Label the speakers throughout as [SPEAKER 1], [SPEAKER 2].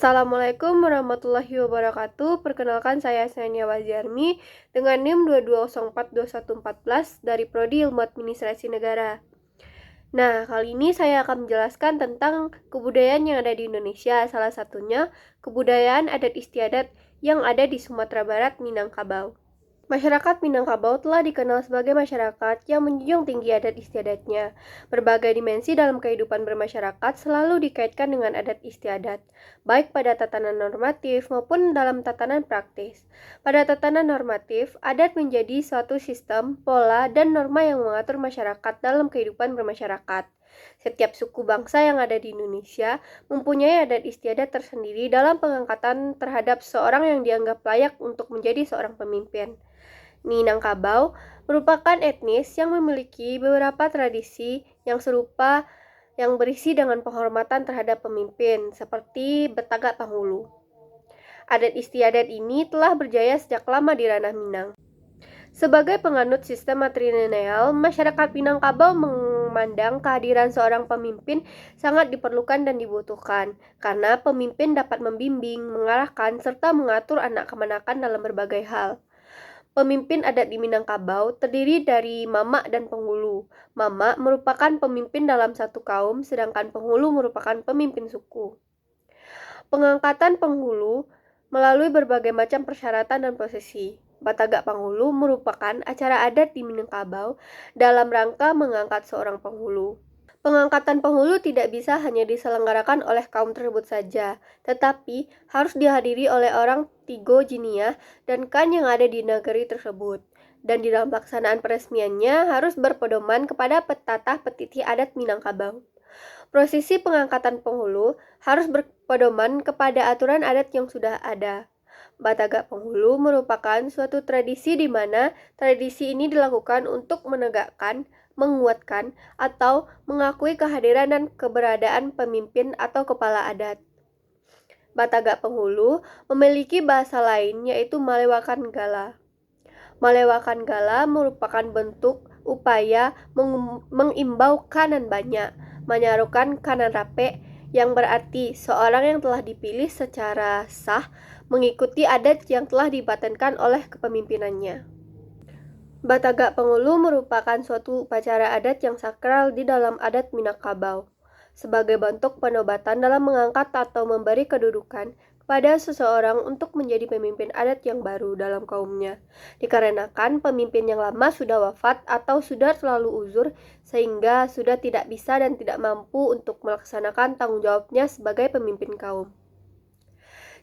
[SPEAKER 1] Assalamualaikum warahmatullahi wabarakatuh. Perkenalkan saya Sania Wajarmi dengan NIM 22042114 dari Prodi Ilmu Administrasi Negara. Nah, kali ini saya akan menjelaskan tentang kebudayaan yang ada di Indonesia, salah satunya kebudayaan adat istiadat yang ada di Sumatera Barat, Minangkabau. Masyarakat Minangkabau telah dikenal sebagai masyarakat yang menjunjung tinggi adat istiadatnya. Berbagai dimensi dalam kehidupan bermasyarakat selalu dikaitkan dengan adat istiadat, baik pada tatanan normatif maupun dalam tatanan praktis. Pada tatanan normatif, adat menjadi suatu sistem, pola, dan norma yang mengatur masyarakat dalam kehidupan bermasyarakat. Setiap suku bangsa yang ada di Indonesia mempunyai adat istiadat tersendiri dalam pengangkatan terhadap seorang yang dianggap layak untuk menjadi seorang pemimpin. Minangkabau merupakan etnis yang memiliki beberapa tradisi yang serupa yang berisi dengan penghormatan terhadap pemimpin, seperti Betagak Panghulu. Adat istiadat ini telah berjaya sejak lama di ranah Minang. Sebagai penganut sistem matrilineal, masyarakat Minangkabau memandang kehadiran seorang pemimpin sangat diperlukan dan dibutuhkan, karena pemimpin dapat membimbing, mengarahkan, serta mengatur anak kemanakan dalam berbagai hal. Pemimpin adat di Minangkabau terdiri dari Mama dan Penghulu. Mama merupakan pemimpin dalam satu kaum, sedangkan Penghulu merupakan pemimpin suku. Pengangkatan Penghulu melalui berbagai macam persyaratan dan prosesi. Batagak Panghulu merupakan acara adat di Minangkabau dalam rangka mengangkat seorang penghulu. Pengangkatan penghulu tidak bisa hanya diselenggarakan oleh kaum tersebut saja, tetapi harus dihadiri oleh orang Tigo Jiniah dan Kan yang ada di negeri tersebut. Dan di dalam pelaksanaan peresmiannya harus berpedoman kepada petatah petiti adat Minangkabau. Prosesi pengangkatan penghulu harus berpedoman kepada aturan adat yang sudah ada. Batagak Penghulu merupakan suatu tradisi di mana tradisi ini dilakukan untuk menegakkan, menguatkan, atau mengakui kehadiran dan keberadaan pemimpin atau kepala adat. Batagak Penghulu memiliki bahasa lain yaitu Malewakan Gala. Malewakan Gala merupakan bentuk upaya mengimbau kanan banyak, menyarukan kanan rape, yang berarti seorang yang telah dipilih secara sah mengikuti adat yang telah dipatenkan oleh kepemimpinannya. Batagak Penghulu merupakan suatu upacara adat yang sakral di dalam adat Minangkabau, sebagai bentuk penobatan dalam mengangkat atau memberi kedudukan kepada seseorang untuk menjadi pemimpin adat yang baru dalam kaumnya, dikarenakan pemimpin yang lama sudah wafat atau sudah terlalu uzur sehingga sudah tidak bisa dan tidak mampu untuk melaksanakan tanggung jawabnya sebagai pemimpin kaum.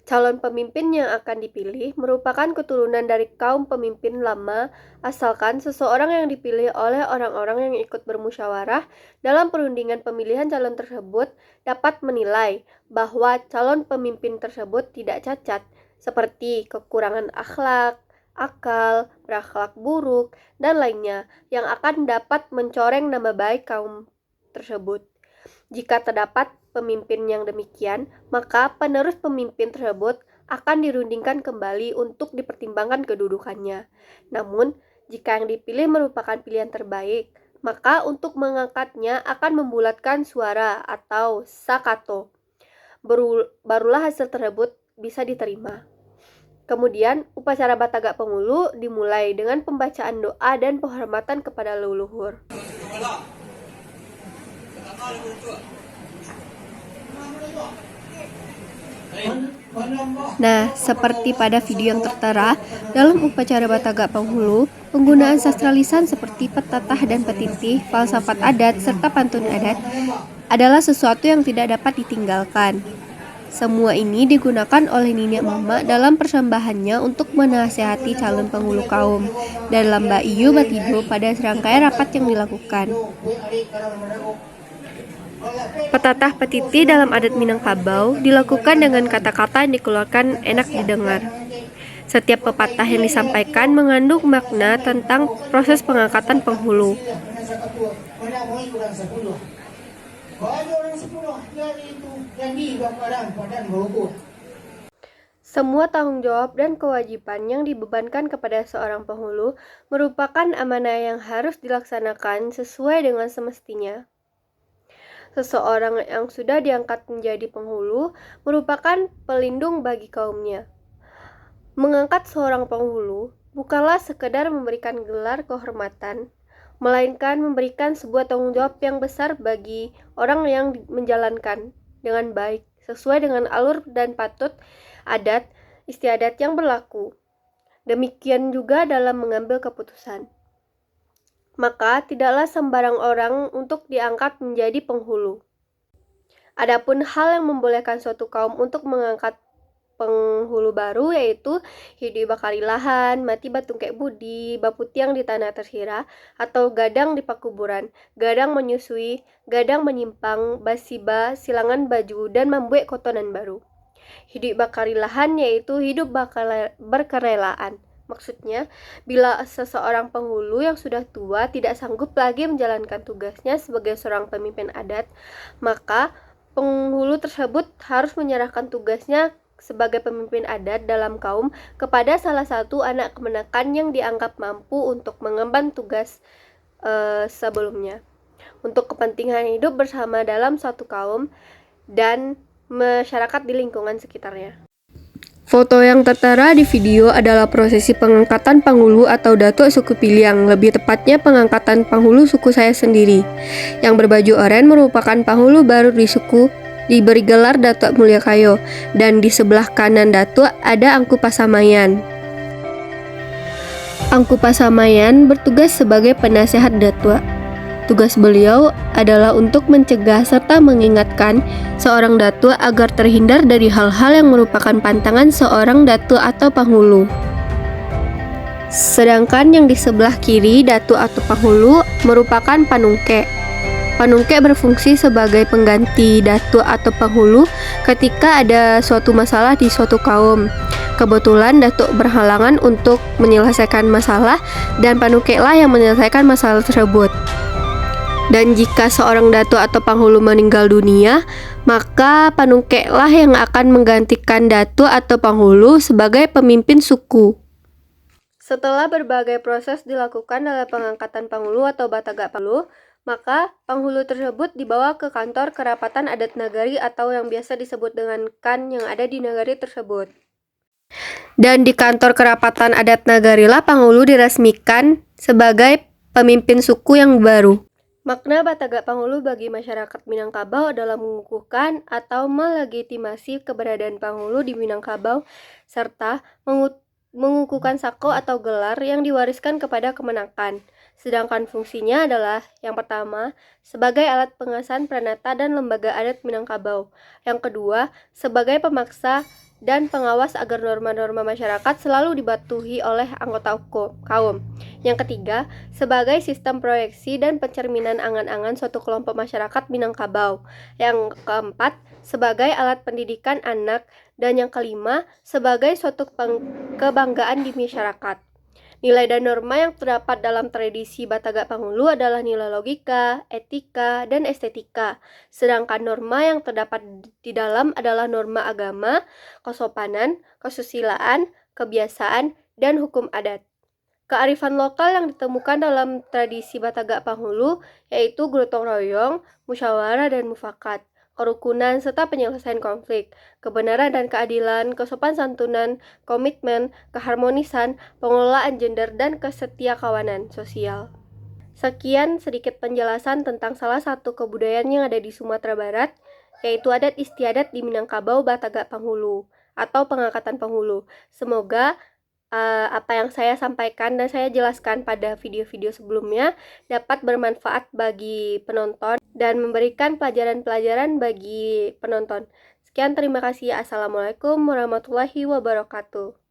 [SPEAKER 1] Calon pemimpin yang akan dipilih merupakan keturunan dari kaum pemimpin lama, asalkan seseorang yang dipilih oleh orang-orang yang ikut bermusyawarah dalam perundingan pemilihan calon tersebut dapat menilai bahwa calon pemimpin tersebut tidak cacat, seperti kekurangan akhlak, akal, berakhlak buruk, dan lainnya yang akan dapat mencoreng nama baik kaum tersebut. Jika terdapat pemimpin yang demikian, maka penerus pemimpin tersebut akan dirundingkan kembali untuk dipertimbangkan kedudukannya. Namun, jika yang dipilih merupakan pilihan terbaik, maka untuk mengangkatnya akan membulatkan suara atau sakato. Barulah hasil tersebut bisa diterima. Kemudian, upacara Batagak Penghulu dimulai dengan pembacaan doa dan penghormatan kepada leluhur. Nah, seperti pada video yang tertera, dalam upacara Batagak Penghulu, penggunaan sastra lisan seperti petatah dan petitih, falsafat adat, serta pantun adat adalah sesuatu yang tidak dapat ditinggalkan. Semua ini digunakan oleh Nenek Mama dalam persembahannya untuk menasehati calon penghulu kaum dalam Baiyu Batido pada serangkaian rapat yang dilakukan. Petatah petiti dalam adat Minangkabau dilakukan dengan kata-kata yang dikeluarkan enak didengar. Setiap pepatah yang disampaikan mengandung makna tentang proses pengangkatan penghulu. Semua tanggung jawab dan kewajiban yang dibebankan kepada seorang penghulu merupakan amanah yang harus dilaksanakan sesuai dengan semestinya. Seseorang yang sudah diangkat menjadi penghulu merupakan pelindung bagi kaumnya. Mengangkat seorang penghulu bukanlah sekedar memberikan gelar kehormatan, melainkan memberikan sebuah tanggung jawab yang besar bagi orang yang menjalankan dengan baik, sesuai dengan alur dan patut adat istiadat yang berlaku. Demikian juga dalam mengambil keputusan. Maka tidaklah sembarang orang untuk diangkat menjadi penghulu. Adapun hal yang membolehkan suatu kaum untuk mengangkat penghulu baru yaitu hidup bakari lahan, mati batungkek budi, baputiang di tanah tersira, atau gadang di pakuburan, gadang menyusui, gadang menyimpang, basiba, silangan baju, dan membuat kotonan baru. Hidup bakari lahan yaitu hidup berkerelaan. Maksudnya, bila seseorang penghulu yang sudah tua tidak sanggup lagi menjalankan tugasnya sebagai seorang pemimpin adat, maka penghulu tersebut harus menyerahkan tugasnya sebagai pemimpin adat dalam kaum kepada salah satu anak kemenakan yang dianggap mampu untuk mengemban tugas sebelumnya untuk kepentingan hidup bersama dalam suatu kaum dan masyarakat di lingkungan sekitarnya. Foto yang tertera di video adalah prosesi pengangkatan panghulu atau datuk suku Piliang, lebih tepatnya pengangkatan panghulu suku saya sendiri. Yang berbaju oranye merupakan panghulu baru di suku, diberi gelar Datuk Mulia Kayo, dan di sebelah kanan datuk ada Angku Pasamayan. Angku Pasamayan bertugas sebagai penasehat datuk. Tugas beliau adalah untuk mencegah serta mengingatkan seorang datuk agar terhindar dari hal-hal yang merupakan pantangan seorang datuk atau panghulu. Sedangkan yang di sebelah kiri datuk atau panghulu merupakan panungke. Panungke berfungsi sebagai pengganti datuk atau panghulu ketika ada suatu masalah di suatu kaum. Kebetulan datuk berhalangan untuk menyelesaikan masalah dan panungke lah yang menyelesaikan masalah tersebut. Dan jika seorang datuk atau panghulu meninggal dunia, maka panungke lah yang akan menggantikan datuk atau panghulu sebagai pemimpin suku. Setelah berbagai proses dilakukan dalam pengangkatan panghulu atau batagak panghulu, maka panghulu tersebut dibawa ke kantor kerapatan adat nagari atau yang biasa disebut dengan kan yang ada di nagari tersebut. Dan di kantor kerapatan adat nagari lah panghulu diresmikan sebagai pemimpin suku yang baru. Makna batagak panghulu bagi masyarakat Minangkabau adalah mengukuhkan atau melegitimasi keberadaan panghulu di Minangkabau serta mengukuhkan sako atau gelar yang diwariskan kepada kemenakan. Sedangkan fungsinya adalah yang pertama, sebagai alat pengasahan pranata dan lembaga adat Minangkabau. Yang kedua, sebagai pemaksa dan pengawas agar norma-norma masyarakat selalu dipatuhi oleh anggota kaum. Yang ketiga, sebagai sistem proyeksi dan pencerminan angan-angan suatu kelompok masyarakat Minangkabau. Yang keempat, sebagai alat pendidikan anak. Dan yang kelima, sebagai suatu kebanggaan di masyarakat. Nilai dan norma yang terdapat dalam tradisi batagak panghulu adalah nilai logika, etika, dan estetika. Sedangkan norma yang terdapat di dalam adalah norma agama, kesopanan, kesusilaan, kebiasaan, dan hukum adat. Kearifan lokal yang ditemukan dalam tradisi batagak panghulu yaitu gotong royong, musyawarah dan mufakat, kerukunan serta penyelesaian konflik, kebenaran dan keadilan, kesopan santunan, komitmen, keharmonisan, pengelolaan gender, dan kesetiakawanan sosial. Sekian sedikit penjelasan tentang salah satu kebudayaan yang ada di Sumatera Barat, yaitu adat istiadat di Minangkabau Batagak Panghulu atau pengangkatan penghulu. Semoga apa yang saya sampaikan dan saya jelaskan pada video-video sebelumnya dapat bermanfaat bagi penonton dan memberikan pelajaran-pelajaran bagi penonton. Sekian, terima kasih. Assalamualaikum warahmatullahi wabarakatuh.